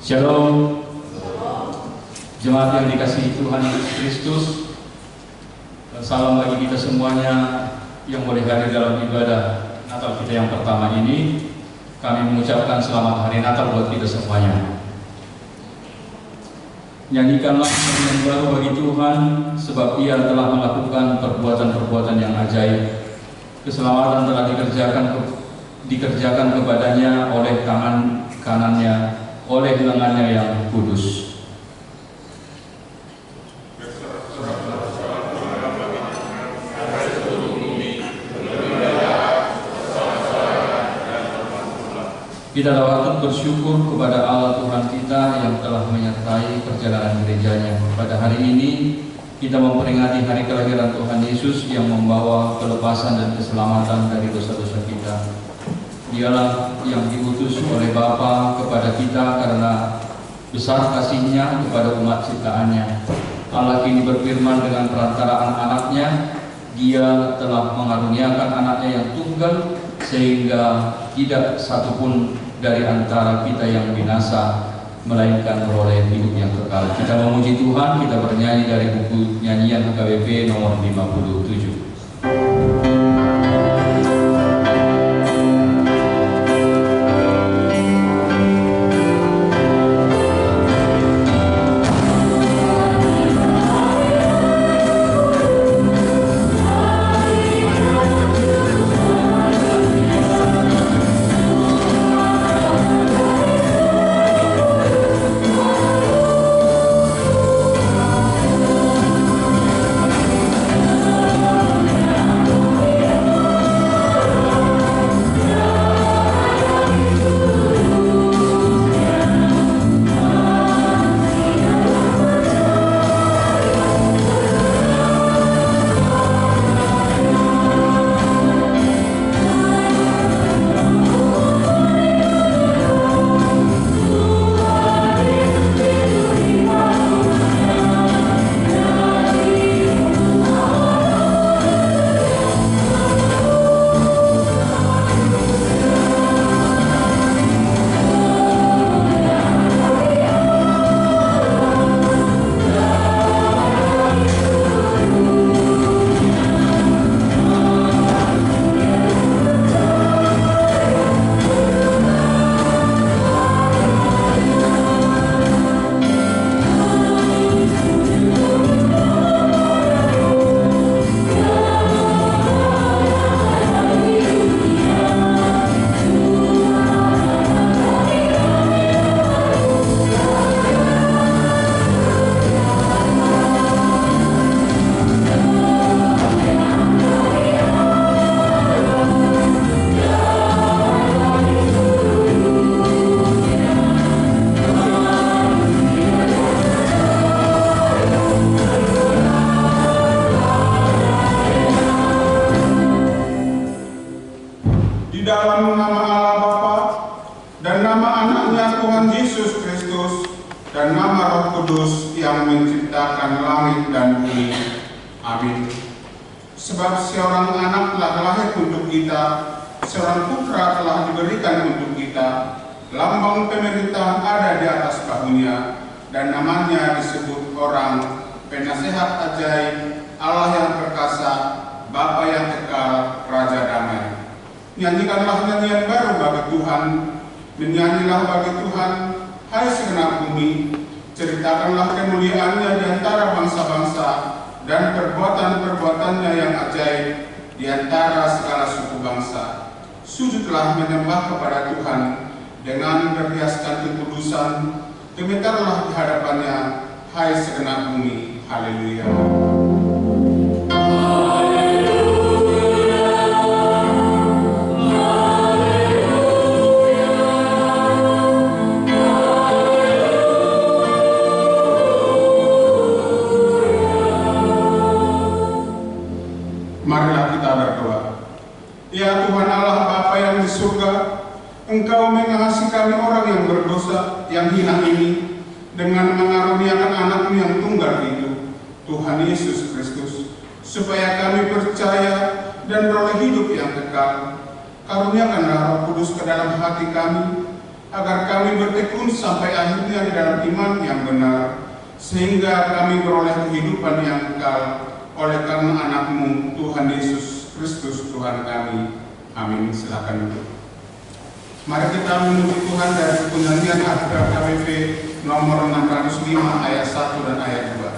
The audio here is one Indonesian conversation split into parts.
Shalom. Jemaat yang dikasihi Tuhan Yesus Kristus, salam bagi kita semuanya yang boleh hadir dalam ibadah Natal kita yang pertama ini. Kami mengucapkan selamat hari Natal buat kita semuanya. Nyanyikanlah yang baru bagi Tuhan, sebab Ia telah melakukan perbuatan-perbuatan yang ajaib. Keselamatan telah dikerjakan kepadanya oleh tangan kanannya, oleh lengannya yang kudus. Kita patut bersyukur kepada Allah Tuhan kita yang telah menyertai perjalanan gerejanya. Pada hari ini kita memperingati hari kelahiran Tuhan Yesus yang membawa kelepasan dan keselamatan dari dosa-dosa kita. Dialah yang diutus oleh Bapa kepada kita karena besar kasih-Nya kepada umat ciptaannya. Allah kini berfirman dengan perantaraan anaknya, Dia telah mengaruniakan anaknya yang tunggal, sehingga tidak satupun dari antara kita yang binasa, melainkan beroleh hidup yang kekal. Kita memuji Tuhan, kita bernyanyi dari buku nyanyian HKBP nomor 57. Karuniakanlah Roh Kudus ke dalam hati kami, agar kami bertekun sampai akhirnya di dalam iman yang benar, sehingga kami beroleh kehidupan yang kekal oleh karena anak-Mu Tuhan Yesus Kristus Tuhan kami. Amin. Silakan duduk. Mari kita memuji Tuhan dari penyanyian HKBP nomor 605 ayat 1 dan ayat 2.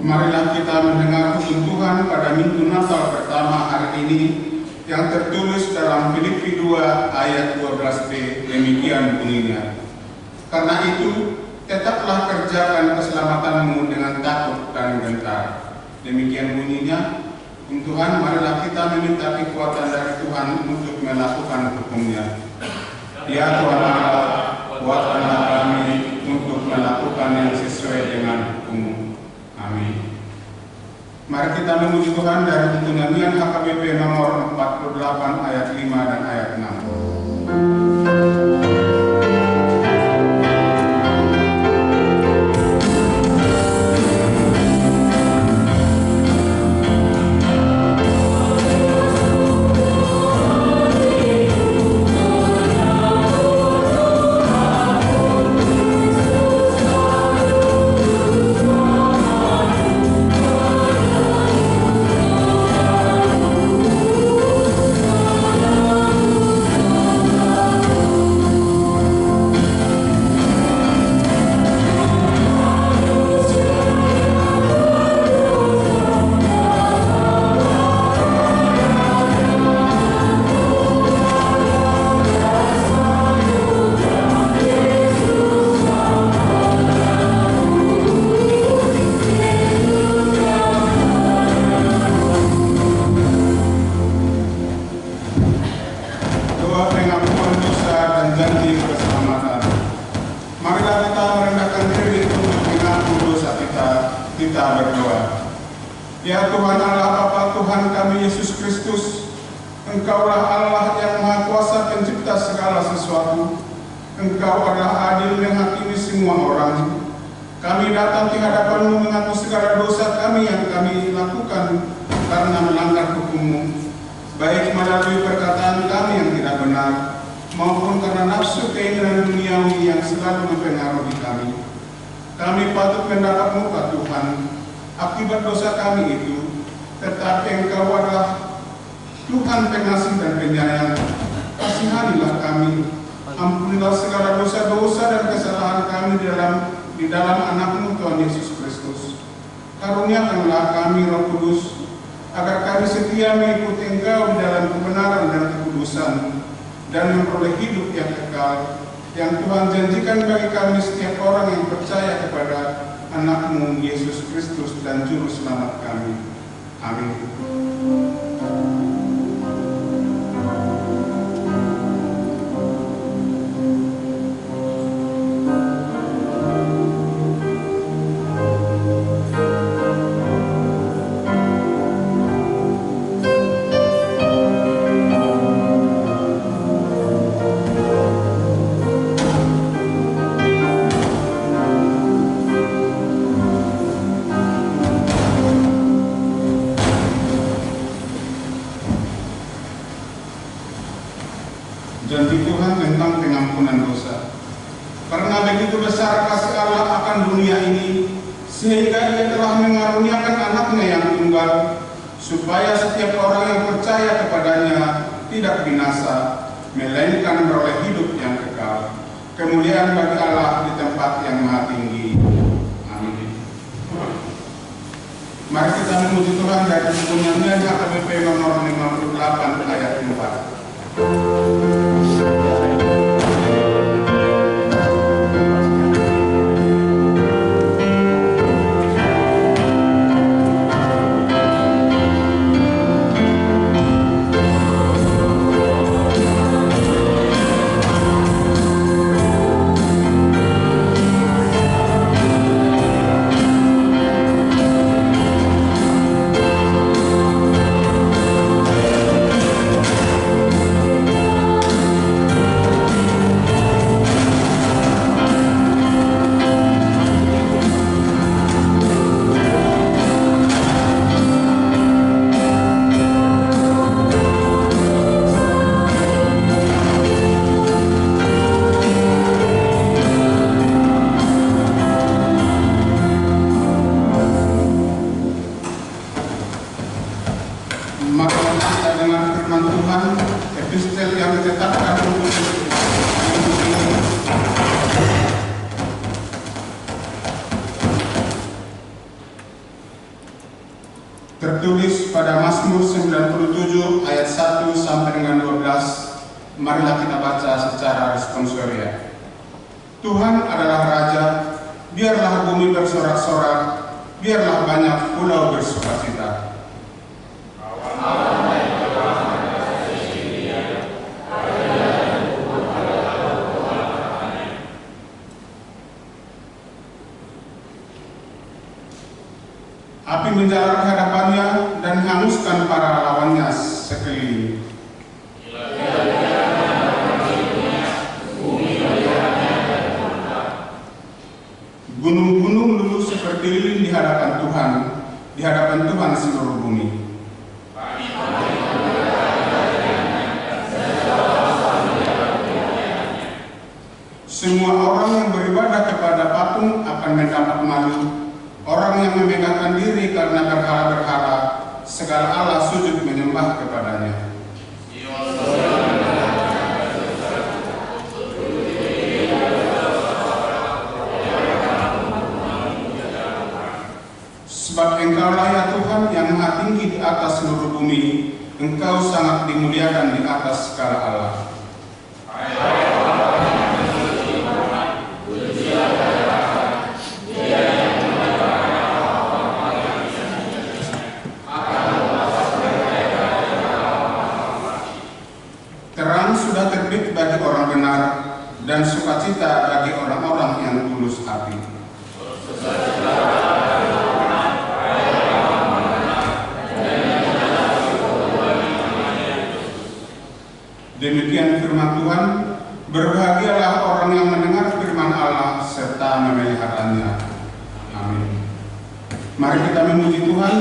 Marilah kita mendengar firman Tuhan pada Minggu Natal pertama hari ini yang tertulis dalam Filipi 2 ayat 12b, demikian bunyinya. Karena itu, tetaplah kerjakan keselamatanmu dengan takut dan gentar. Demikian bunyinya. Tuhan, marilah kita meminta kekuatan dari Tuhan untuk melakukan hukum-Nya. Ya Tuhan Allah, kuatkanlah kami untuk melakukan yang sesuai dengan hukum-Mu. Amin. Mari kita memuji Tuhan dari buku nyanyian HKBP nomor 48 ayat 5 dan ayat 6. Kita berdoa. Ya Tuhan Allah Bapa Tuhan kami Yesus Kristus, Engkaulah Allah yang Maha Kuasa pencipta segala sesuatu. Engkau adalah adil menghakimi semua orang. Kami datang di hadapan-Mu mengaku segala dosa kami yang kami lakukan karena melanggar hukum-Mu, baik melalui perkataan kami yang tidak benar, maupun karena nafsu keinginan duniawi yang selalu mempengaruhi kami. Kami patut mendapat muka Tuhan akibat dosa kami itu, tetapi Engkau adalah Tuhan pengasih dan penyayang. Kasihanilah kami, ampunilah segala dosa-dosa dan kesalahan kami di dalam anak-Mu Tuhan Yesus Kristus. Karuniakanlah kami Roh Kudus, agar kami setia mengikuti Engkau di dalam kebenaran dan kekudusan, dan memperoleh hidup yang kekal, yang Tuhan janjikan bagi kami setiap orang yang percaya kepada anak-Mu Yesus Kristus dan Juru Selamat kami. Amin. Janji Tuhan tentang pengampunan dosa. Karena begitu besar kasih Allah akan dunia ini, sehingga Ia telah mengaruniakan anaknya yang tunggal, supaya setiap orang yang percaya kepadanya tidak binasa, melainkan beroleh hidup yang kekal. Kemuliaan bagi Allah di tempat yang maha tinggi. Amin. Mari kita memuji Tuhan dari buku nyanyian HKBP nomor 58 ayat 4. Tertulis pada Mazmur 97 ayat 1 sampai dengan 12. Marilah kita baca secara responsoria. Tuhan adalah Raja, biarlah bumi bersorak-sorak, biarlah banyak pulau bersukacita. Api menjalar ke hadapannya dan hanguskan para lawannya sekeliling. Gunung-gunung luluh seperti lilin di hadapan Tuhan seluruh bumi. Semua orang yang beribadah kepada patung akan mendapat malu. Orang yang memegahkan diri karena berhala-berhala, segala Allah sujud menyembah kepadanya. Sebab Engkaulah ya Tuhan yang maha tinggi di atas seluruh bumi, Engkau sangat dimuliakan di atas segala Allah. Terang sudah terbit bagi orang benar, dan sukacita bagi orang-orang yang tulus hati. Demikian firman Tuhan, berbahagialah orang yang mendengar firman Allah serta memeliharanya. Amin. Mari kita memuji Tuhan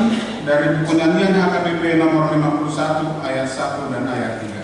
dari buku nyanyian HKBP nomor 51 ayat 1 dan ayat 3.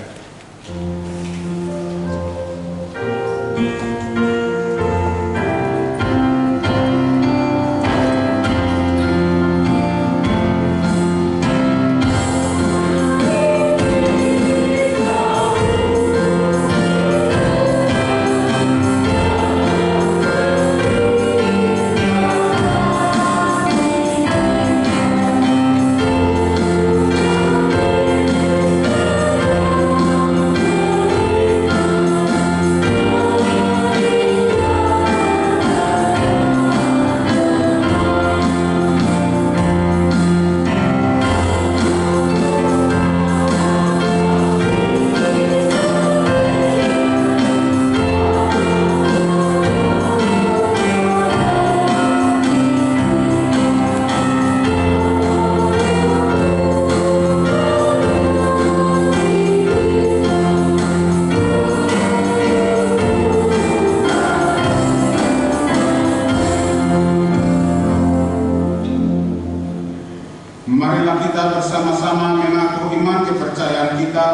Marilah kita bersama-sama mengaku iman kepercayaan kita,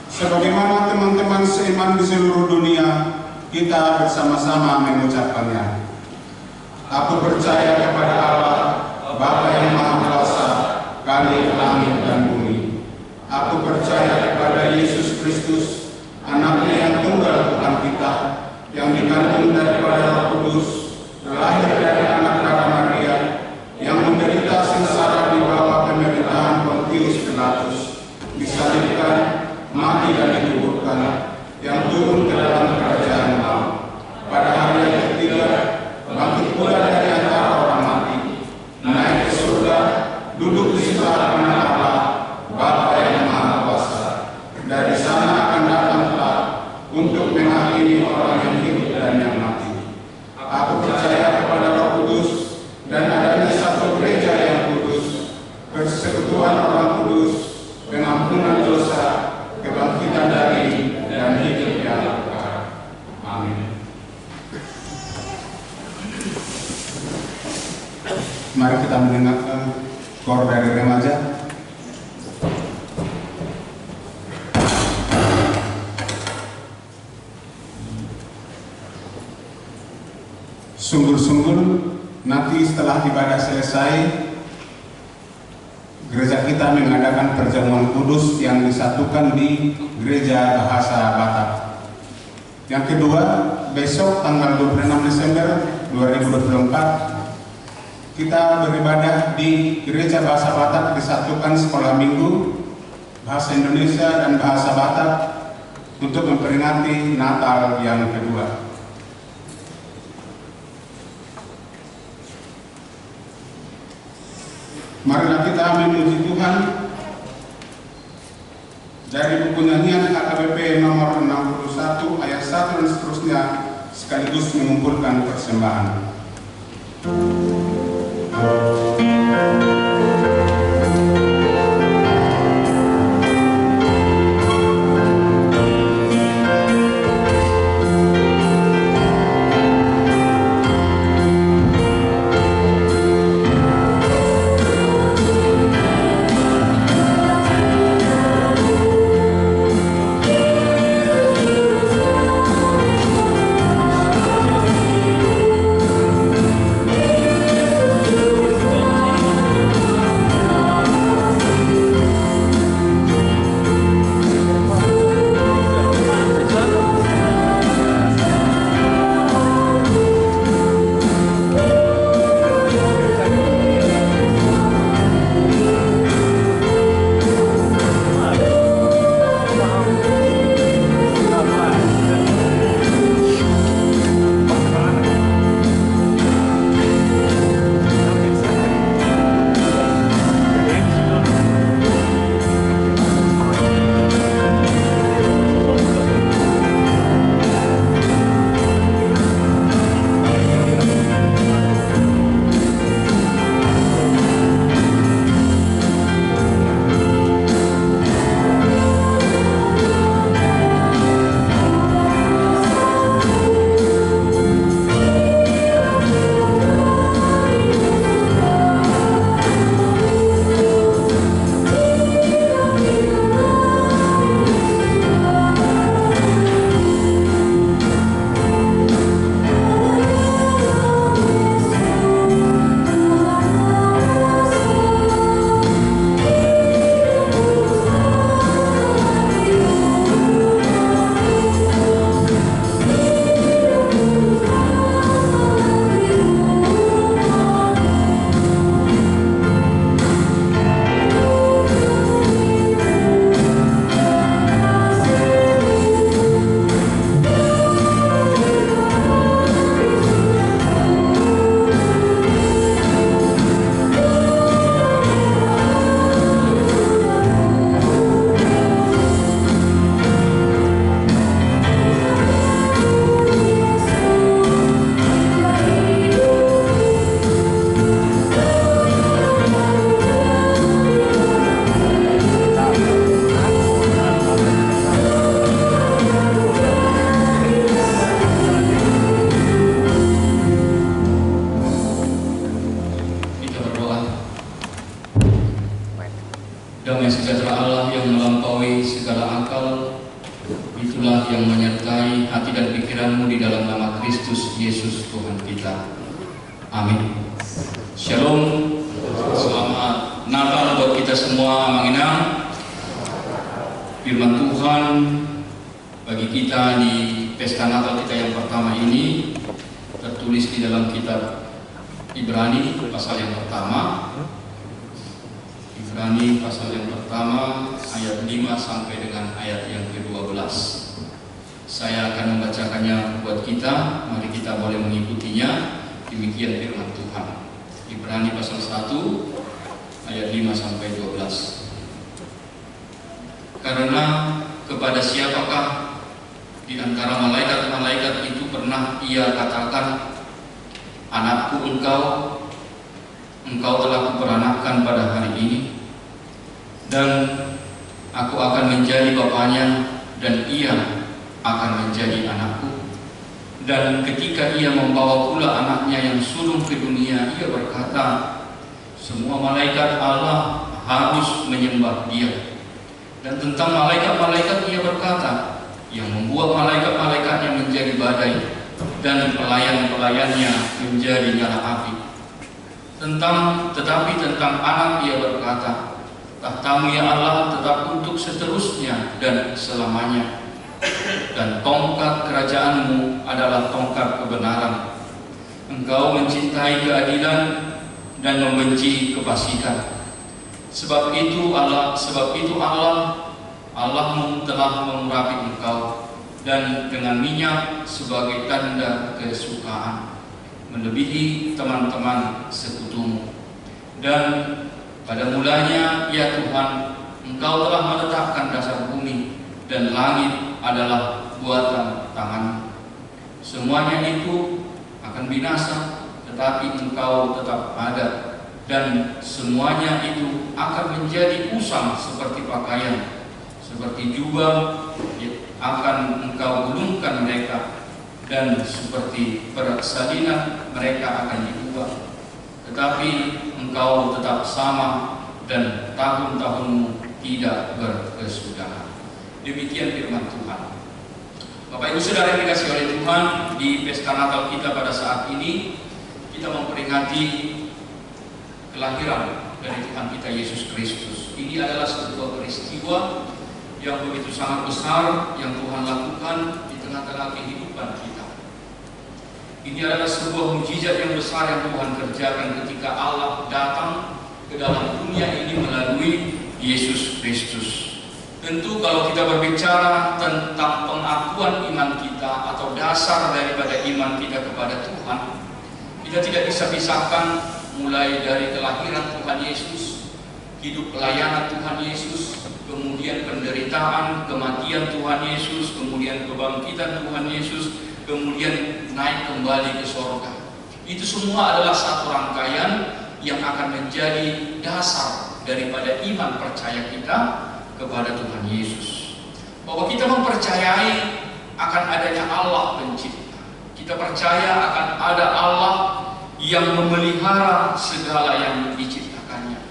sebagaimana teman-teman seiman di seluruh dunia, kita bersama-sama mengucapkannya. Aku percaya kepada Allah, Bapa yang Maha Kuasa, Kali langit dan bumi. Aku percaya kepada Yesus Kristus, Anak yang dikandung daripada Roh Kudus, lahir dari anak darah Maria, yang menderita sengsara di bawah pemerintahan Pontius Pilatus, disalibkan, mati dan dikuburkan, yang turun ke dalam kerajaan maut. Pada hari yang ketiga, bangkit pula dari antara orang mati, naik ke surga, duduk di sebelah kanan Allah, Bapa yang Maha Kuasa. Dari sana akan datang kelak untuk menghakimi orang yang hidup dan yang mati. Aku percaya kepada Roh Kudus dan adanya satu gereja yang kudus, persekutuan orang kudus, pengampunan dosa, kebangkitan dari dan hidup yang kekal. Amin. Mari kita mendengarkan kor dari remaja. Sungguh-sungguh nanti setelah ibadah selesai, gereja kita mengadakan perjamuan kudus yang disatukan di gereja bahasa Batak. Yang kedua, besok tanggal 26 Desember 2024 kita beribadah di gereja bahasa Batak disatukan sekolah minggu, bahasa Indonesia dan bahasa Batak untuk memperingati Natal yang kedua. Marilah kita memuji Tuhan dari buku nyanyian KKBP nomor 61 ayat 1 dan seterusnya, sekaligus mengumpulkan persembahan. Damai sejahtera Allah yang melampaui segala akal, itulah yang menyertai hati dan pikiranmu di dalam nama Kristus Yesus Tuhan kita. Amin. Shalom. Selamat Natal buat kita semua, Manginang. Firman Tuhan Bagi kita di pesta Natal kita yang pertama ini tertulis di dalam kitab Ibrani pasal yang pertama. Ibrani pasal yang pertama ayat 5 sampai dengan ayat yang ke-12. Saya akan membacakannya buat kita, mari kita boleh mengikutinya. Demikian firman Tuhan. Ibrani pasal 1 ayat 5 sampai 12. Karena kepada siapakah di antara malaikat-malaikat itu pernah ia katakan, anakku engkau telah kuperanakkan pada hari ini, dan aku akan menjadi bapaknya, dan ia akan menjadi anakku. Dan ketika ia membawa pula anaknya yang sulung ke dunia, ia berkata, semua malaikat Allah harus menyembah dia. Dan tentang malaikat-malaikat ia berkata, yang membuat malaikat-malaikatnya menjadi badai, dan pelayan-pelayannya menjadi nyala api. Tetapi tentang anak ia berkata, tahtamu ya Allah tetap untuk seterusnya dan selamanya, dan tongkat kerajaanmu adalah tongkat kebenaran. Engkau mencintai keadilan dan membenci kefasikan. Sebab itu Allahmu telah mengurapi engkau, dan dengan minyak sebagai tanda kesukaan, melebihi teman-teman sekutumu. Dan pada mulanya, ya Tuhan, engkau telah meletakkan dasar bumi, dan langit adalah buatan tangan. Semuanya itu akan binasa, tetapi engkau tetap ada, dan semuanya itu akan menjadi usang seperti pakaian, seperti jubah akan engkau gulungkan mereka, dan seperti persalinan mereka akan diubah. Tetapi engkau tetap sama, dan tahun-tahunmu tidak berkesudahan. Demikian firman Tuhan. Bapak Ibu Saudara yang dikasihi oleh Tuhan, di pesta Natal kita pada saat ini kita memperingati kelahiran dari Tuhan kita Yesus Kristus. Ini adalah sebuah peristiwa yang begitu sangat besar yang Tuhan lakukan di tengah-tengah kehidupan kita. Ini adalah sebuah mukjizat yang besar yang Tuhan kerjakan ketika Allah datang ke dalam dunia ini melalui Yesus Kristus. Tentu kalau kita berbicara tentang pengakuan iman kita atau dasar daripada iman kita kepada Tuhan, kita tidak bisa pisahkan mulai dari kelahiran Tuhan Yesus, hidup pelayanan Tuhan Yesus, kemudian penderitaan, kematian Tuhan Yesus, kemudian kebangkitan Tuhan Yesus, kemudian naik kembali ke surga. Itu semua adalah satu rangkaian yang akan menjadi dasar daripada iman percaya kita kepada Tuhan Yesus. Bahwa kita mempercayai akan adanya Allah pencipta. Kita percaya akan ada Allah yang memelihara segala yang diciptakannya.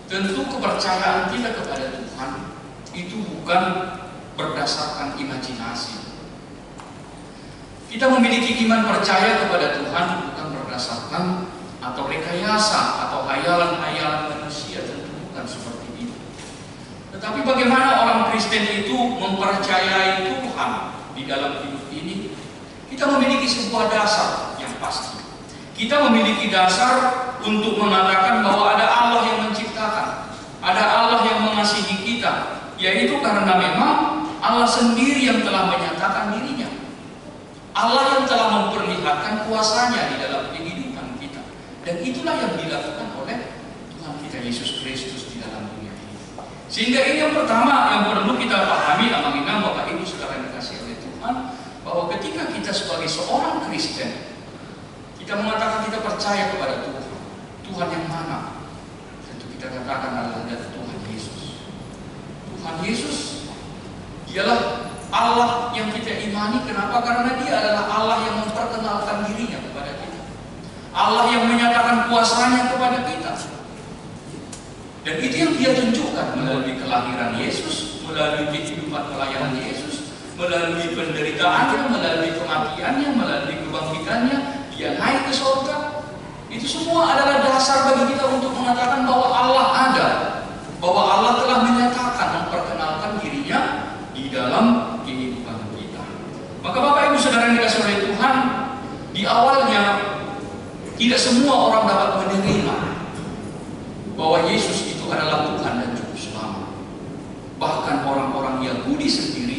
Tentu kepercayaan kita kepada Tuhan itu bukan berdasarkan imajinasi. Kita memiliki iman percaya kepada Tuhan bukan berdasarkan atau rekayasa atau hayalan-hayalan manusia, tentu bukan seperti itu. Tetapi bagaimana orang Kristen itu mempercayai Tuhan di dalam hidup ini? Kita memiliki sebuah dasar yang pasti. Kita memiliki dasar untuk mengatakan bahwa ada Allah yang menciptakan, ada Allah yang mengasihi kita, yaitu karena memang Allah sendiri yang telah menyatakan dirinya, Allah yang telah memperlihatkan kuasanya di dalam kehidupan kita, dan itulah yang dilakukan oleh Tuhan kita Yesus Kristus di dalam dunia ini. Sehingga ini yang pertama yang perlu kita pahami, amang-inang Bapak Ibu Saudara yang dikasihi oleh Tuhan, bahwa ketika kita sebagai seorang Kristen, kita mengatakan kita percaya kepada Tuhan. Tuhan yang mana? Tentu kita katakan adalah Tuhan Yesus. Tuhan Yesus dialah Allah yang kita imani. Kenapa? Karena Dia adalah Allah yang memperkenalkan dirinya kepada kita, Allah yang menyatakan kuasanya kepada kita. Dan itu yang Dia tunjukkan melalui kelahiran Yesus, melalui kehidupan pelayanan Yesus, melalui penderitaannya, melalui kematiannya, melalui kebangkitannya. Dia naik ke surga. Itu semua adalah dasar bagi kita untuk mengatakan bahwa Allah ada, bahwa Allah telah menyatakan, memperkenalkan dirinya di dalam kehidupan semua orang dapat menerima bahwa Yesus itu adalah Tuhan dan Juru Selamat. Bahkan orang-orang Yahudi sendiri,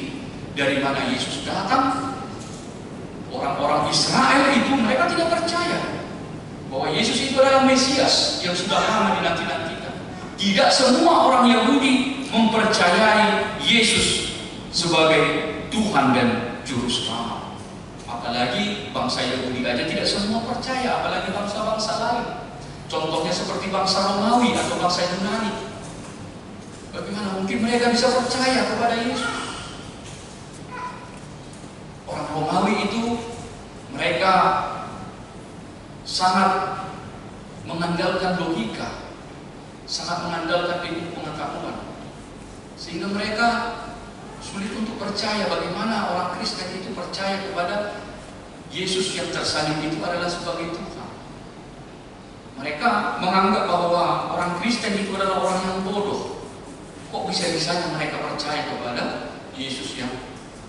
dari mana Yesus datang, orang-orang Israel itu mereka tidak percaya bahwa Yesus itu adalah Mesias yang sudah lama dinanti-nantikan. Tidak semua orang Yahudi mempercayai Yesus sebagai Tuhan dan Juru Selamat. Apalagi bangsa Yahudi aja tidak semua percaya, apalagi bangsa-bangsa lain. Contohnya seperti bangsa Romawi atau bangsa Yunani. Bagaimana mungkin mereka bisa percaya kepada Yesus? Orang Romawi itu mereka sangat mengandalkan logika, sangat mengandalkan ilmu pengetahuan, sehingga mereka sulit untuk percaya bagaimana orang Kristen itu percaya kepada Yesus yang tersalib itu adalah sebagai Tuhan. Mereka menganggap bahwa orang Kristen itu adalah orang yang bodoh. Kok bisa-bisanya mereka percaya kepada Yesus yang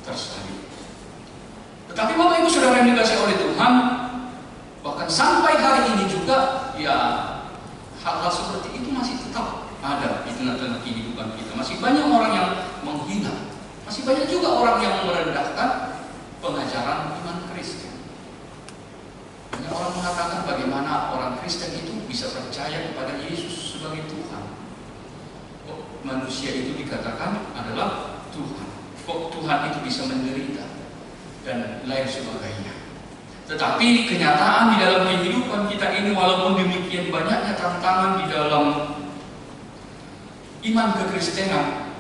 tersalib? Tetapi Bapak Ibu Saudara yang dikasihi oleh Tuhan, bahkan sampai hari ini juga, ya hal-hal seperti itu masih tetap ada di tengah-tengah kehidupan kita. Masih banyak orang yang menghina, masih banyak juga orang yang merendahkan pengajaran iman Kristen. Banyak orang mengatakan bagaimana orang Kristen itu bisa percaya kepada Yesus sebagai Tuhan. Kok manusia itu dikatakan adalah Tuhan? Kok Tuhan itu bisa menderita? Dan lain sebagainya. Tetapi kenyataan di dalam kehidupan kita ini, walaupun demikian banyaknya tantangan di dalam iman kekristenan,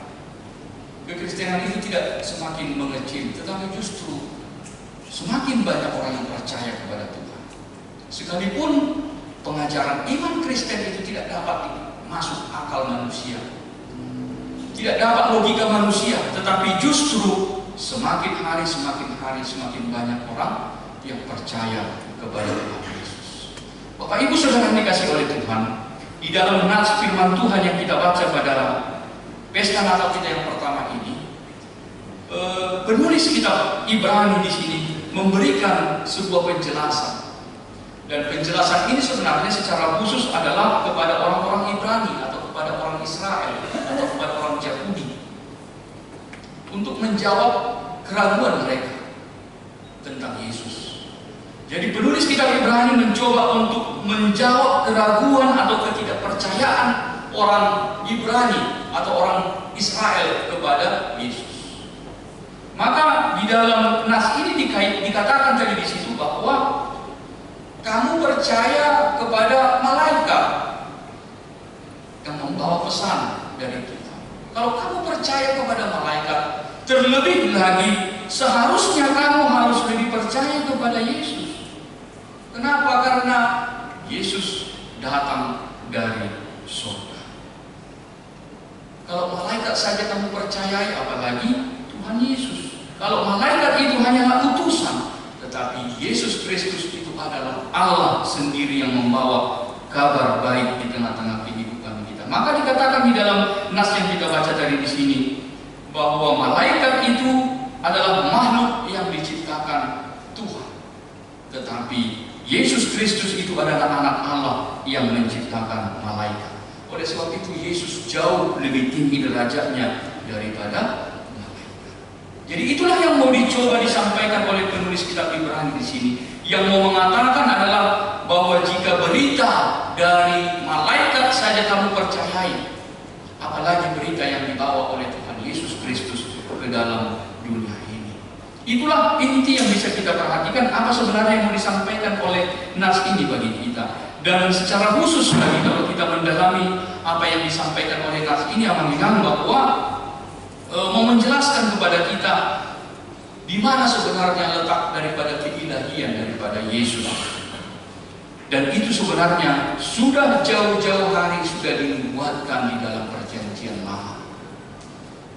kekristenan itu tidak semakin mengecil, tetapi justru semakin banyak orang yang percaya kepada Tuhan. Sekalipun pengajaran iman Kristen itu tidak dapat masuk akal manusia, tidak dapat logika manusia, tetapi justru semakin hari semakin banyak orang yang percaya kepada Tuhan Yesus. Bapak Ibu Saudara yang dikasihi oleh Tuhan, di dalam nas firman Tuhan yang kita baca pada pesta Natal kita yang pertama ini, penulis kitab Ibrani di sini memberikan sebuah penjelasan. Dan penjelasan ini sebenarnya secara khusus adalah kepada orang-orang Ibrani atau kepada orang Israel atau kepada orang Yahudi, untuk menjawab keraguan mereka tentang Yesus. Jadi penulis kitab Ibrani mencoba untuk menjawab keraguan atau ketidakpercayaan orang Ibrani atau orang Israel kepada Yesus. Maka di dalam nas ini dikatakan tadi di situ bahwa kamu percaya kepada malaikat yang membawa pesan dari Tuhan. Kalau kamu percaya kepada malaikat, terlebih lagi seharusnya kamu harus lebih percaya kepada Yesus. Kenapa? Karena Yesus datang dari surga. Kalau malaikat saja kamu percayai, apalagi Tuhan Yesus. Kalau malaikat itu hanyalah utusan, tetapi Yesus Kristus itu adalah Allah sendiri yang membawa kabar baik di tengah-tengah kehidupan kita. Maka dikatakan di dalam nas yang kita baca tadi di sini bahwa malaikat itu adalah makhluk yang diciptakan Tuhan, tetapi Yesus Kristus itu adalah anak Allah yang menciptakan malaikat. Oleh sebab itu Yesus jauh lebih tinggi derajatnya daripada malaikat. Jadi itulah yang mau dicoba disampaikan oleh penulis kitab Ibrani di sini. Yang mau mengatakan adalah bahwa jika berita dari malaikat saja kamu percayai, apalagi berita yang dibawa oleh Tuhan Yesus Kristus ke dalam dunia ini. Itulah inti yang bisa kita perhatikan, apa sebenarnya yang mau disampaikan oleh nas ini bagi kita. Dan secara khusus lagi kalau kita mendalami apa yang disampaikan oleh nas ini, Amanginan bahwa mau menjelaskan kepada kita di mana sebenarnya letak daripada keilahian daripada Yesus. Dan itu sebenarnya sudah jauh-jauh hari sudah dinubuatkan di dalam perjanjian lama.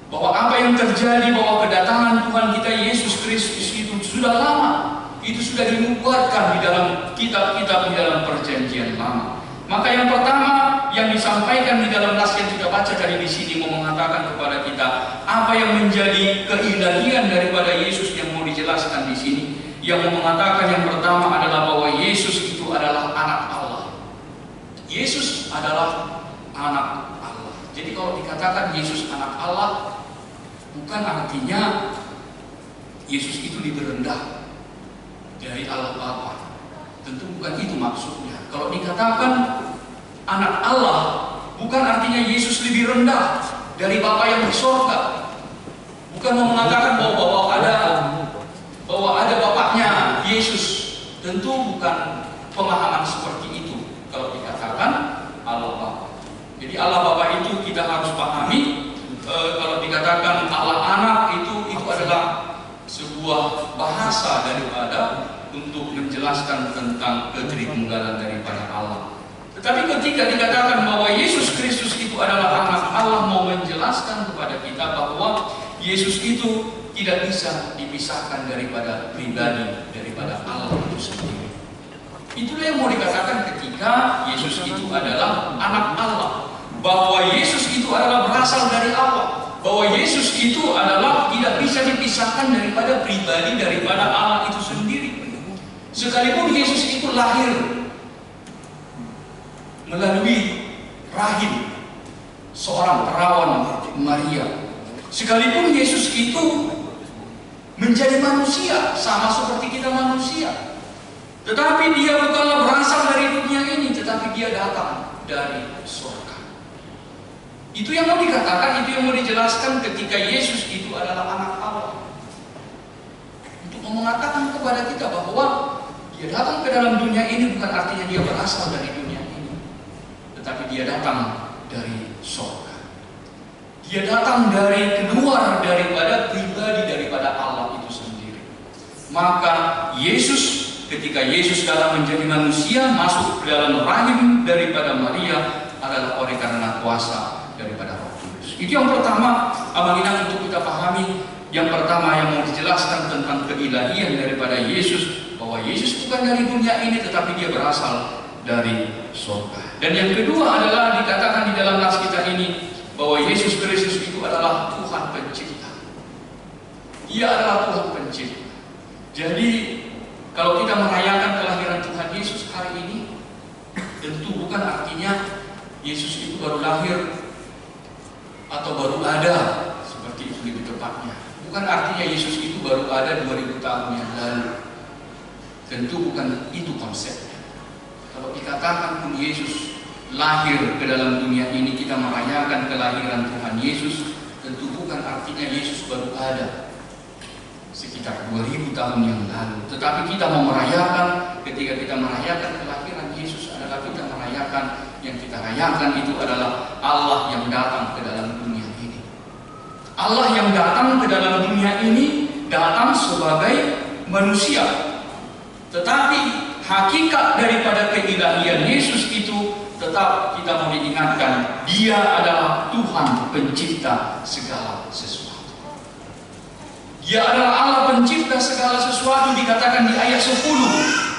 Bahwa apa yang terjadi, bahwa kedatangan Tuhan kita Yesus Kristus itu sudah lama, itu sudah dinubuatkan di dalam kitab-kitab di dalam perjanjian lama. Maka yang pertama yang disampaikan di dalam nas yang kita baca tadi di sini mau mengatakan kepada kita apa yang menjadi keilahian daripada Yesus yang mau dijelaskan di sini. Yang mau mengatakan yang pertama adalah bahwa Yesus itu adalah anak adalah anak Allah. Jadi kalau dikatakan Yesus anak Allah, bukan artinya Yesus itu lebih rendah dari Allah Bapa. Tentu bukan itu maksudnya. Kalau dikatakan anak Allah, bukan artinya Yesus lebih rendah dari Bapa yang di sorga. Bukan mau mengatakan bahwa ada Bapaknya Yesus. Tentu bukan pemahaman seperti itu kalau dikatakan Allah Bapa. Jadi Allah Bapa itu kita harus pahami. Kalau dikatakan Allah Anak itu adalah sebuah bahasa daripada untuk menjelaskan tentang ketritunggalan daripada Allah. Tetapi ketika dikatakan bahwa Yesus Kristus itu adalah anak Allah, mau menjelaskan kepada kita bahwa Yesus itu tidak bisa dipisahkan daripada pribadi daripada Allah itu sendiri. Itulah yang mau dikatakan ketika Yesus itu adalah anak Allah, bahwa Yesus itu adalah berasal dari Allah, bahwa Yesus itu adalah tidak bisa dipisahkan daripada pribadi daripada Allah itu sendiri. Sekalipun Yesus itu lahir melalui rahim seorang perawan Maria, sekalipun Yesus itu menjadi manusia sama seperti kita manusia, tetapi dia bukanlah berasal dari dunia ini, tetapi dia datang dari surga. Itu yang mau dikatakan, itu yang mau dijelaskan ketika Yesus itu adalah anak Allah, untuk mengatakan kepada kita bahwa dia datang ke dalam dunia ini bukan artinya dia berasal dari dunia ini, tetapi dia datang dari surga. Dia datang dari keluar daripada pribadi daripada Allah itu sendiri. Maka Yesus, ketika Yesus datang menjadi manusia, masuk ke dalam rahim daripada Maria adalah oleh karena kuasa daripada Roh Kudus. Itu yang pertama, Amanginang untuk kita pahami. Yang pertama yang mau dijelaskan tentang keilahian daripada Yesus, bahwa Yesus bukan dari dunia ini, tetapi dia berasal dari surga. Dan yang kedua adalah dikatakan di dalam nas kita ini bahwa Yesus Kristus itu adalah Tuhan pencipta. Dia adalah Tuhan pencipta. Jadi kalau kita merayakan kelahiran Tuhan Yesus hari ini, tentu bukan artinya Yesus itu baru lahir atau baru ada, seperti itu lebih tepatnya. Bukan artinya Yesus itu baru ada 2000 tahun yang lalu. Tentu bukan itu konsepnya. Kalau dikatakan pun Yesus lahir ke dalam dunia ini, kita merayakan kelahiran Tuhan Yesus, tentu bukan artinya Yesus baru ada sekitar 2000 tahun yang lalu. Tetapi kita mau merayakan, ketika kita merayakan kelahiran Yesus adalah kita merayakan, yang kita rayakan itu adalah Allah yang datang ke dalam dunia ini. Allah yang datang ke dalam dunia ini datang sebagai manusia. Tetapi hakikat daripada keilahian Yesus itu tetap kita mau diingatkan, dia adalah Tuhan pencipta segala sesuatu. Dia adalah Allah pencipta segala sesuatu. Dikatakan di ayat 10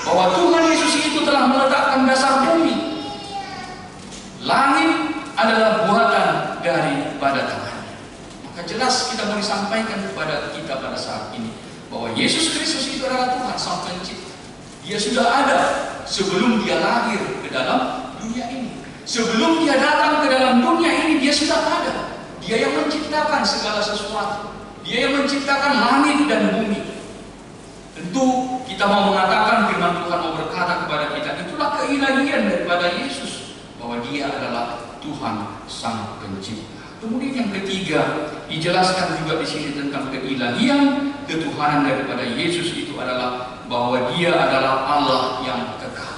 bahwa Tuhan Yesus itu telah meletakkan dasar bumi. Langit adalah buatan daripada tangannya. Maka jelas kita mau disampaikan kepada kita pada saat ini bahwa Yesus Kristus itu adalah Tuhan Sang Pencipta. Dia sudah ada sebelum dia lahir ke dalam dunia ini. Sebelum dia datang ke dalam dunia ini, dia sudah ada. Dia yang menciptakan segala sesuatu. Dia yang menciptakan langit dan bumi. Tentu kita mau mengatakan, firman Tuhan mau berkata kepada kita, itulah keilahian daripada Yesus, bahwa dia adalah Tuhan Sang Pencipta. Kemudian yang ketiga, dijelaskan juga di sini tentang keilahian, ketuhanan daripada Yesus itu adalah bahwa dia adalah Allah yang kekal.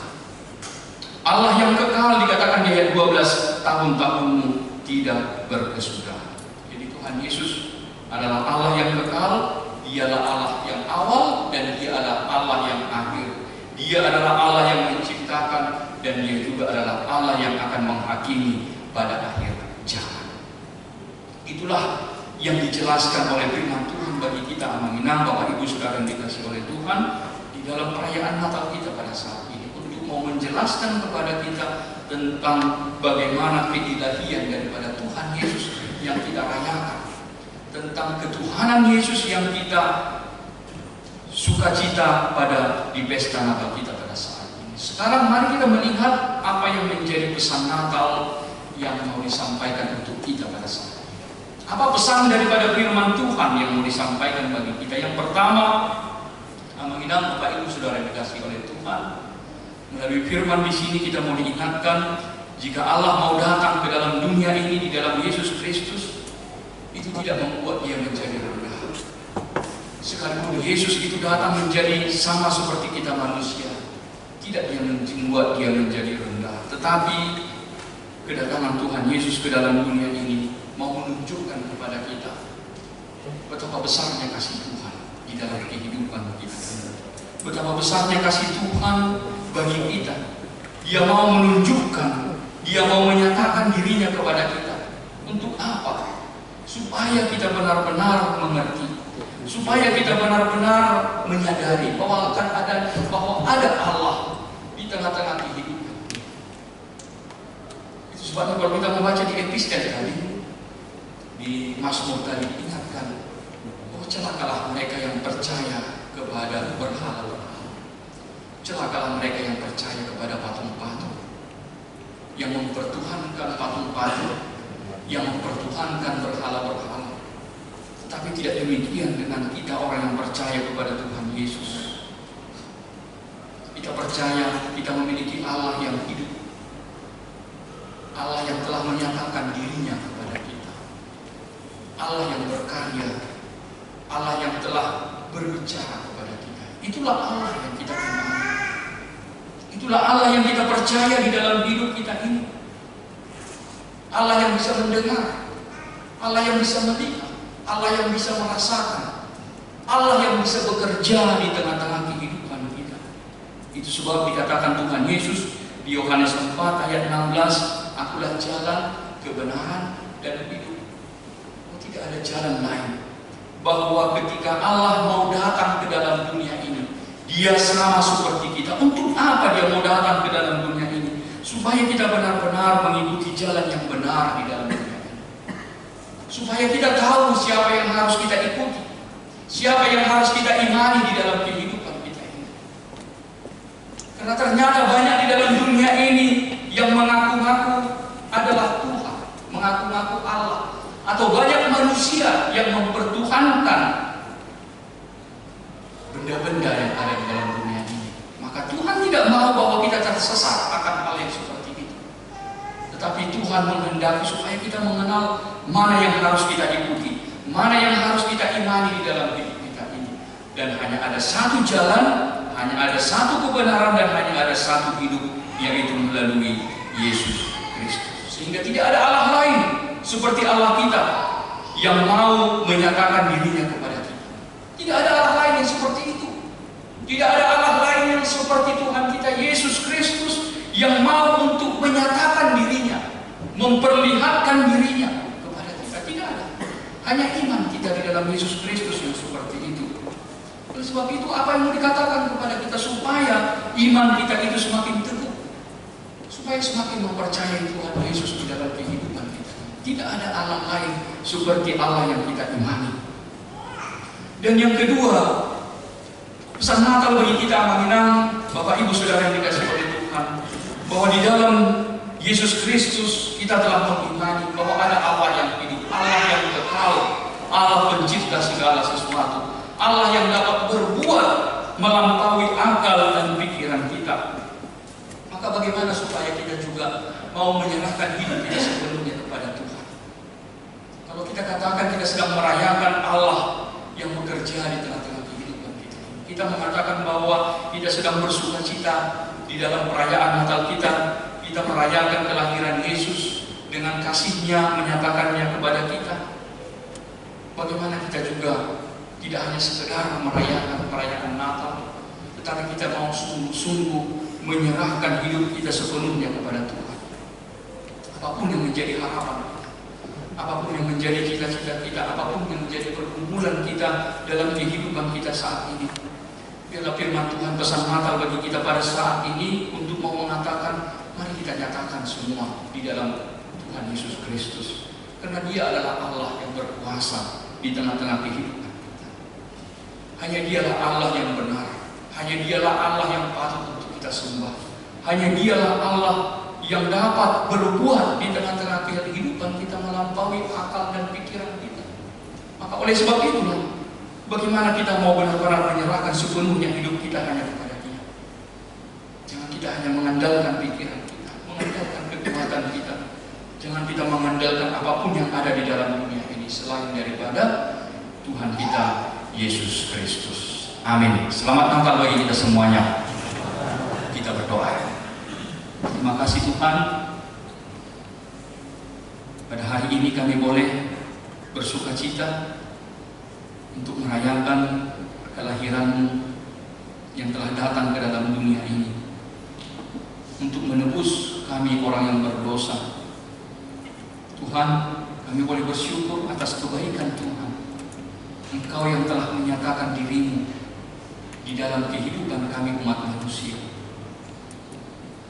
Allah yang kekal dikatakan di ayat 12, tahun-tahunmu tidak berkesudahan. Jadi Tuhan Yesus adalah Allah yang kekal, dialah Allah yang awal, dan dia adalah Allah yang akhir. Dia adalah Allah yang menciptakan, dan dia juga adalah Allah yang akan menghakimi pada akhir zaman. Itulah yang dijelaskan oleh firman Tuhan bagi kita Amanginang, Bapak Ibu Saudara yang dikasihi oleh Tuhan, di dalam perayaan Natal kita pada saat ini, untuk mau menjelaskan kepada kita tentang bagaimana keilahian daripada Tuhan Yesus yang kita rayakan, tentang ketuhanan Yesus yang kita sukacita pada di pesta Natal kita pada saat ini. Sekarang mari kita melihat apa yang menjadi pesan Natal yang mau disampaikan untuk kita pada saat ini. Apa pesan daripada firman Tuhan yang mau disampaikan bagi kita? Yang pertama, mengingat Bapak Ibu Saudara yang dikasihi oleh Tuhan, melalui firman di sini kita mau diingatkan, jika Allah mau datang ke dalam dunia ini di dalam Yesus Kristus, itu tidak membuat dia menjadi rendah. Sekalipun Yesus itu datang menjadi sama seperti kita manusia, tidak dia membuat dia menjadi rendah. Tetapi kedatangan Tuhan Yesus ke dalam dunia ini mau menunjukkan kepada kita betapa besarnya kasih Tuhan di dalam kehidupan kita. Betapa besarnya kasih Tuhan bagi kita. Dia mau menunjukkan, dia mau menyatakan dirinya kepada kita. Untuk apa? Supaya kita benar-benar mengerti, supaya kita benar-benar menyadari bahwa ada Allah di tengah-tengah kehidupan. Itu sebabnya kalau kita membaca di epistel tadi, di Mazmur tadi, ingatkan, oh celakalah mereka yang percaya kepada berhala-berhala. Celakalah mereka yang percaya kepada patung-patung, yang mempertuhankan patung-patung, yang mempertuhankan berhala-berhala. Tetapi tidak demikian dengan kita orang yang percaya kepada Tuhan Yesus. Kita percaya kita memiliki Allah yang hidup, Allah yang telah menyatakan dirinya kepada kita, Allah yang berkarya, Allah yang telah berbicara kepada kita. Itulah Allah yang kita kenal. Itulah Allah yang kita percaya di dalam hidup kita ini. Allah yang bisa mendengar, Allah yang bisa melihat, Allah yang bisa merasakan, Allah yang bisa bekerja di tengah-tengah kehidupan kita. Itu sebab dikatakan Tuhan Yesus di Yohanes 4 ayat 16, akulah jalan, kebenaran, dan hidup. Tidak ada jalan lain. Bahwa ketika Allah mau datang ke dalam dunia ini, dia sama seperti kita. Untuk apa dia mau datang ke dalam dunia ini? Supaya kita benar-benar mengikuti jalan yang benar di dalam dunia ini. Supaya kita tahu siapa yang harus kita ikuti, siapa yang harus kita imani di dalam kehidupan kita ini. Karena ternyata banyak di dalam dunia ini yang mengaku-ngaku adalah Tuhan, mengaku-ngaku Allah. Atau banyak manusia yang mempertuhankan benda-benda yang ada di dalam dunia ini. Maka Tuhan tidak mau bahwa kita tersesat akan hal yang seperti itu. Tetapi Tuhan menghendaki supaya kita mengenal mana yang harus kita ikuti, mana yang harus kita imani di dalam hidup kita ini. Dan hanya ada satu jalan, hanya ada satu kebenaran, dan hanya ada satu hidup, yaitu melalui Yesus Kristus. Sehingga tidak ada Allah lain seperti Allah kita yang mau menyatakan dirinya kepada kita. Tidak ada Allah lain yang seperti itu. Tidak ada Allah lain yang seperti Tuhan kita Yesus Kristus yang mau untuk menyatakan dirinya, memperlihatkan dirinya kepada kita. Tidak ada. Hanya iman kita di dalam Yesus Kristus yang seperti itu. Oleh sebab itu apa yang mau dikatakan kepada kita supaya iman kita itu semakin teguh, supaya semakin mempercayai Tuhan Yesus di dalam kehidupan kita. Tidak ada Allah lain seperti Allah yang kita imani. Dan yang kedua, pesan Natal bagi kita mengenang Bapak Ibu Saudara yang dikasihi oleh Tuhan, bahwa di dalam Yesus Kristus kita telah mengimani bahwa ada Allah yang hidup, Allah yang kekal, Allah pencipta segala sesuatu, Allah yang dapat berbuat melampaui akal dan pikiran kita. Maka bagaimana supaya kita juga mau menyerahkan hidup kita sepenuhnya kepada Tuhan? Kalau kita katakan kita sedang merayakan Allah yang bekerja di tengah-tengah kehidupan kita, kita mengatakan bahwa kita sedang bersuka cita di dalam perayaan Natal kita, kita merayakan kelahiran Yesus dengan kasih-Nya menyatakannya kepada kita. Bagaimana kita juga tidak hanya sekedar merayakan perayaan Natal, tetapi kita mau sungguh-sungguh menyerahkan hidup kita sepenuhnya kepada Tuhan. Apapun yang menjadi harapan kita, apapun yang menjadi cita-cita kita, apapun yang menjadi pergumulan kita dalam kehidupan kita saat ini, biarlah firman Tuhan pesan Natal bagi kita pada saat ini untuk mau mengatakan, mari kita nyatakan semua di dalam Tuhan Yesus Kristus. Karena Dia adalah Allah yang berkuasa di tengah-tengah kehidupan kita. Hanya Dialah Allah yang benar, hanya Dialah Allah yang patut untuk kita sembah, Hanya Dialah Allah yang dapat berbuat di tengah-tengah kehidupan kita melampaui akal dan pikiran kita. Maka oleh sebab itulah, bagaimana kita mau benar-benar menyerahkan sepenuhnya hidup kita hanya kepada Dia. Jangan kita hanya mengandalkan pikiran kita, mengandalkan kekuatan kita. Jangan kita mengandalkan apapun yang ada di dalam dunia ini selain daripada Tuhan kita Yesus Kristus. Amin. Selamat Natal bagi kita semuanya. Kita berdoa. Terima kasih Tuhan. Pada hari ini kami boleh bersuka cita untuk merayakan kelahiran-Mu yang telah datang ke dalam dunia ini, untuk menebus kami orang yang berdosa. Tuhan, kami boleh bersyukur atas kebaikan Tuhan. Engkau yang telah menyatakan diri-Mu di dalam kehidupan kami umat manusia,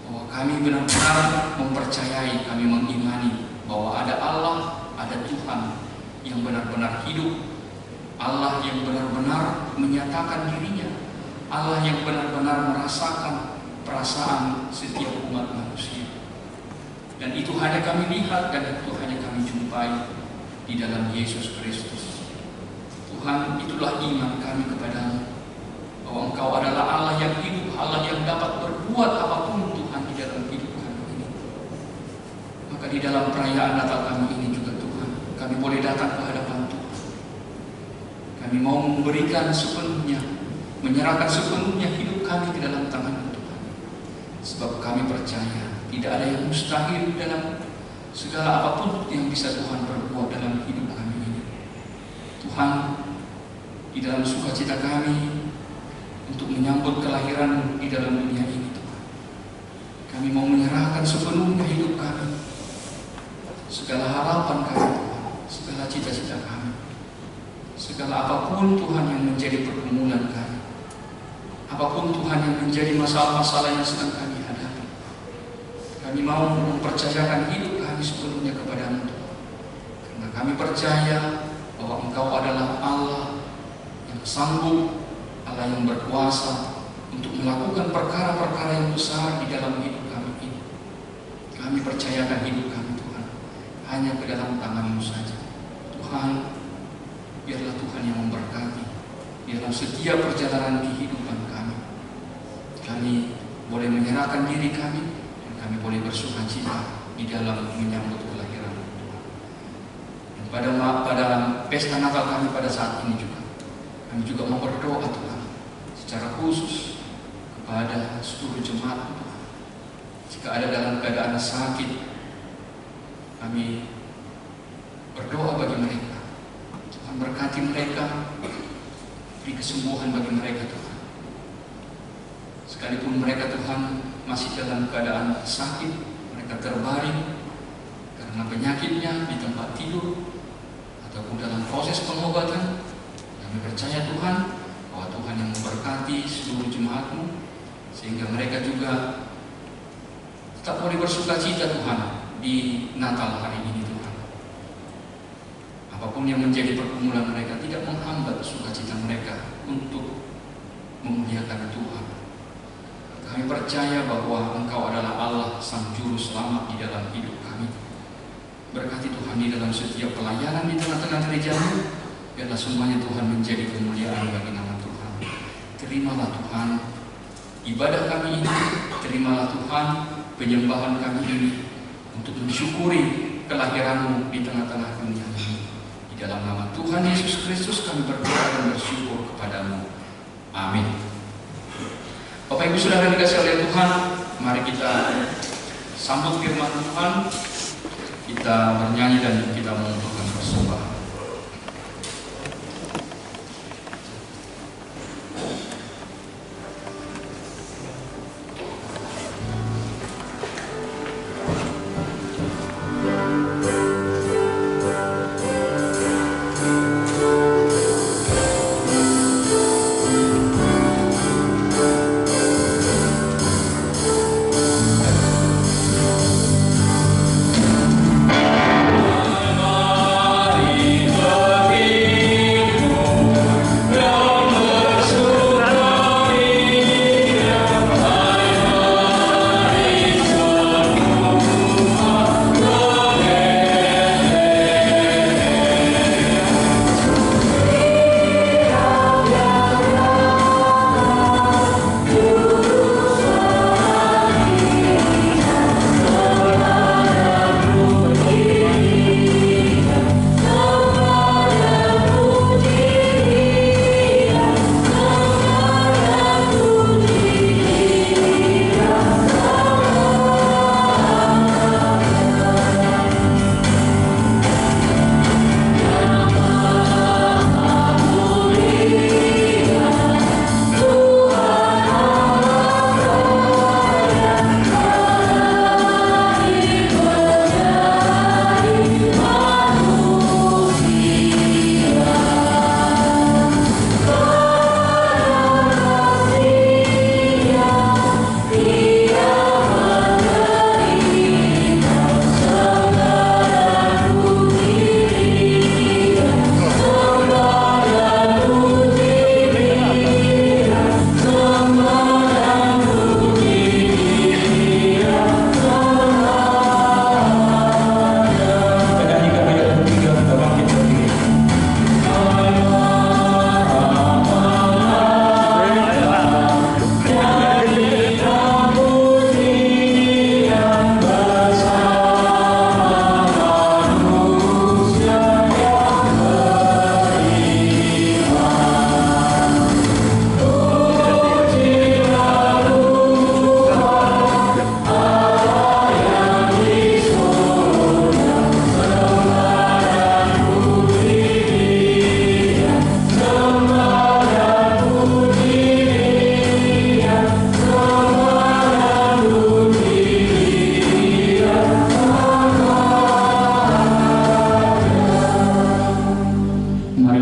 bahwa kami benar-benar mempercayai, kami mengimani bahwa ada Allah, ada Tuhan yang benar-benar hidup, Allah yang benar-benar menyatakan dirinya, Allah yang benar-benar merasakan perasaan setiap umat manusia. Dan itu hanya kami lihat dan itu hanya kami jumpai di dalam Yesus Kristus. Tuhan, itulah iman kami kepadamu, bahwa Engkau adalah Allah yang hidup, Allah yang dapat berbuat apapun Tuhan di dalam hidup kami ini. Maka di dalam perayaan Natal kami ini juga Tuhan, kami boleh datang ke hadapan Tuhan. Kami mau memberikan sepenuhnya, menyerahkan sepenuhnya hidup kami ke dalam tangan Tuhan. Sebab kami percaya tidak ada yang mustahil dalam segala apapun yang bisa Tuhan perbuat dalam hidup kami ini. Tuhan, di dalam sukacita kami untuk menyambut kelahiran di dalam dunia ini, Tuhan, kami mau menyerahkan sepenuhnya hidup kami, segala harapan kami Tuhan, segala cita-cita kami, segala apapun Tuhan yang menjadi pergumulan kami, apapun Tuhan yang menjadi masalah-masalah yang sedang kami hadapi. Kami mau mempercayakan hidup kami sepenuhnya kepada-Mu Tuhan, karena kami percaya bahwa Engkau adalah Allah yang sanggup, Allah yang berkuasa untuk melakukan perkara-perkara yang besar di dalam hidup kami ini. Kami percayakan hidup kami Tuhan hanya ke dalam tangan-Mu saja. Tuhan, biarlah Tuhan yang memberkati di dalam setiap perjalanan kehidupan kami. Kami boleh menyerahkan diri kami dan kami boleh bersuka cita di dalam menyambut kelahiran Tuhan. Dan pada pesta Natal kami pada saat ini juga, kami juga mau berdoa Tuhan secara khusus kepada seluruh jemaat Tuhan. Jika ada dalam keadaan sakit, kami berdoa bagi mereka. Tuhan berkati mereka, beri kesembuhan bagi mereka Tuhan. Sekalipun mereka Tuhan masih dalam keadaan sakit, mereka terbaring karena penyakitnya di tempat tidur ataupun dalam proses pengobatan, kami percaya Tuhan bahwa Tuhan yang memberkati seluruh jemaat-Mu, sehingga mereka juga tetap boleh bersuka cita Tuhan di Natal hari ini Tuhan. Apapun yang menjadi pergumulan mereka tidak menghambat sukacita mereka untuk memuliakan Tuhan. Kami percaya bahwa Engkau adalah Allah Sang Juru Selamat di dalam hidup kami. Berkati Tuhan di dalam setiap pelayanan di tengah-tengah gereja-Mu. Biarlah semuanya Tuhan menjadi kemuliaan bagi nama Tuhan. Terimalah Tuhan ibadah kami ini, terimalah Tuhan penyembahan kami ini untuk mensyukuri kelahiran-Mu di tengah-tengah dunia ini. Di dalam nama Tuhan Yesus Kristus kami berdoa dan bersyukur kepada-Mu. Amin. Bapak Ibu Saudara dikasihi oleh Tuhan, mari kita sambut firman Tuhan, kita bernyanyi dan kita mengumpulkan persembahan. Mari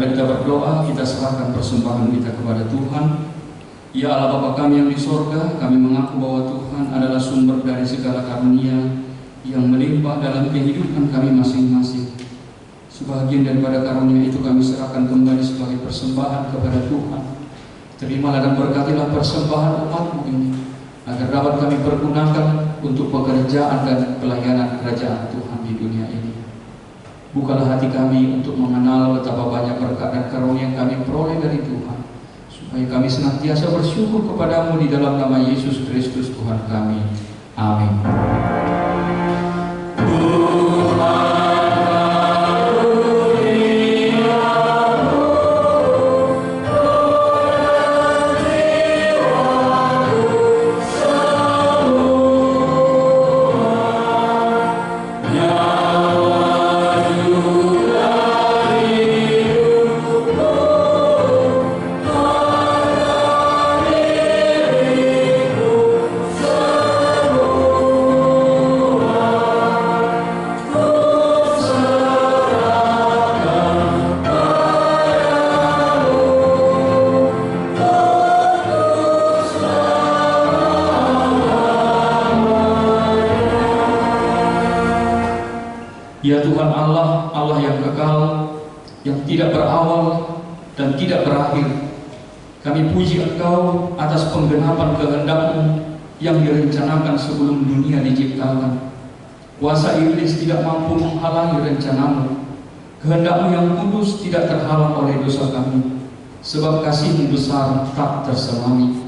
Marilah kita berdoa, kita serahkan persembahan kita kepada Tuhan. Ya Allah Bapa kami yang di sorga, kami mengaku bahwa Tuhan adalah sumber dari segala karunia yang melimpah dalam kehidupan kami masing-masing. Sebagian daripada karunia itu kami serahkan kembali sebagai persembahan kepada Tuhan. Terimalah dan berkatilah persembahan umat-Mu ini, agar dapat kami pergunakan untuk pekerjaan dan pelayanan kerajaan Tuhan di dunia ini. Bukalah hati kami untuk mengenal betapa banyak berkat dan karunia yang kami peroleh dari Tuhan, supaya kami senantiasa bersyukur kepada-Mu di dalam nama Yesus Kristus Tuhan kami. Amin. Ya Tuhan Allah, Allah yang kekal, yang tidak berawal dan tidak berakhir, kami puji Engkau atas penggenapan kehendak-Mu yang direncanakan sebelum dunia diciptakan. Kuasa iblis tidak mampu menghalangi rencana-Mu. Kehendak-Mu yang kudus tidak terhalang oleh dosa kami, sebab kasih-Mu besar tak terselami.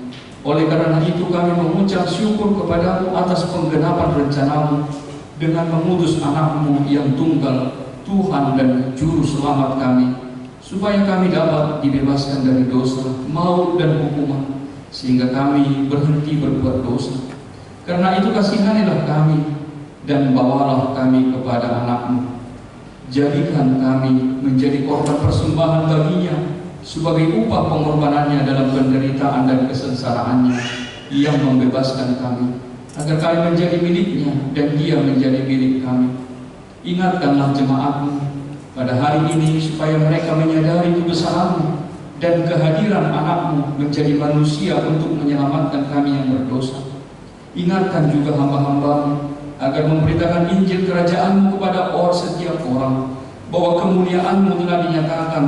Oleh karena itu kami mengucap syukur kepada-Mu atas penggenapan rencana-Mu dengan mengutus anak-Mu yang tunggal, Tuhan dan Juru Selamat kami, supaya kami dapat dibebaskan dari dosa, maut dan hukuman, sehingga kami berhenti berbuat dosa. Karena itu kasihanilah kami dan bawalah kami kepada anak-Mu. Jadikan kami menjadi korban persembahan baginya sebagai upah pengorbanannya dalam penderitaan dan kesengsaraannya yang membebaskan kami, agar kami menjadi miliknya dan dia menjadi milik kami. Ingatkanlah jemaat-Mu pada hari ini supaya mereka menyadari kebesaran-Mu dan kehadiran anak-Mu menjadi manusia untuk menyelamatkan kami yang berdosa. Ingatkan juga hamba-hamba-Mu agar memberitakan Injil kerajaan-Mu kepada setiap orang, bahwa kemuliaan-Mu telah dinyatakan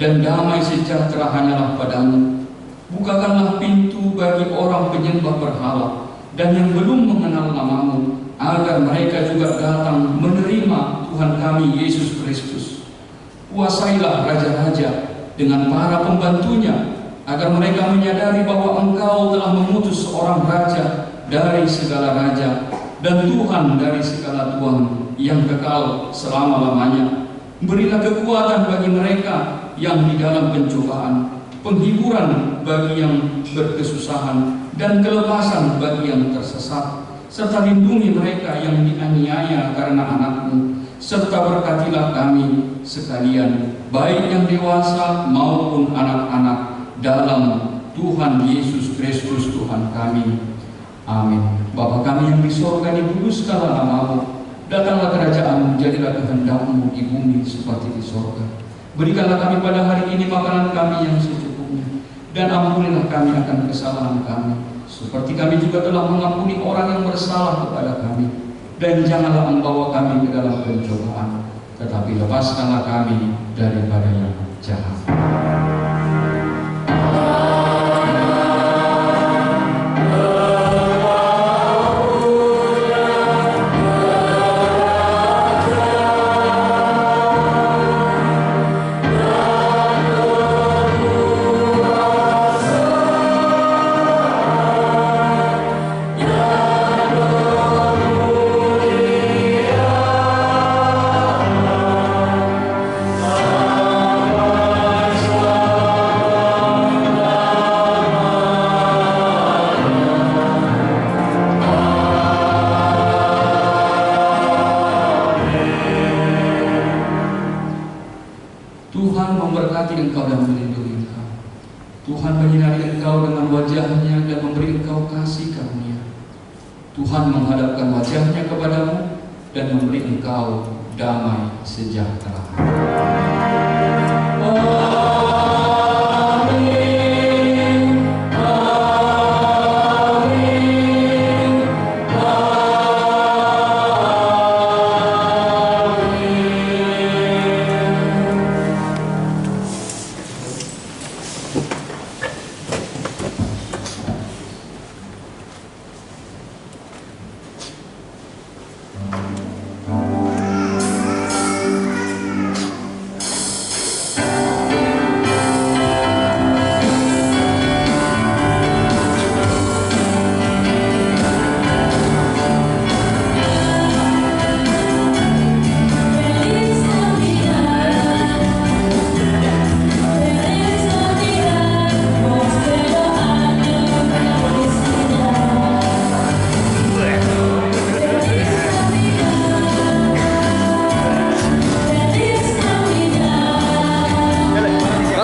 dan damai sejahtera hanyalah pada-Mu. Bukakanlah pintu bagi orang penyembah berhala dan yang belum mengenal nama-Mu, agar mereka juga datang menerima Tuhan kami Yesus Kristus. Kuasailah raja-raja dengan para pembantunya, agar mereka menyadari bahwa Engkau telah mengutus seorang raja dari segala raja dan Tuhan dari segala Tuhan yang kekal selama-lamanya. Berilah kekuatan bagi mereka yang di dalam pencobaan, penghiburan bagi yang berkesusahan, dan kelepasan bagi yang tersesat, serta lindungi mereka yang dianiaya karena anak-Mu, serta berkatilah kami sekalian, baik yang dewasa maupun anak-anak, dalam Tuhan Yesus Kristus Tuhan kami. Amin. Bapa kami yang di sorga, dikuduskanlah nama-Mu, datanglah kerajaan-Mu, jadilah kehendak-Mu di bumi seperti di sorga. Berikanlah kami pada hari ini makanan kami yang secukupnya, dan ampunilah kami akan kesalahan kami, seperti kami juga telah mengampuni orang yang bersalah kepada kami. Dan janganlah membawa kami ke dalam pencobaan, tetapi lepaskanlah kami daripada yang jahat. Tuhan memberkati engkau dan melindungi engkau. Tuhan menyinari engkau dengan wajahnya dan memberi engkau kasih karunia. Tuhan menghadapkan wajahnya kepadamu dan memberi engkau damai sejahtera.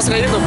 sekali itu.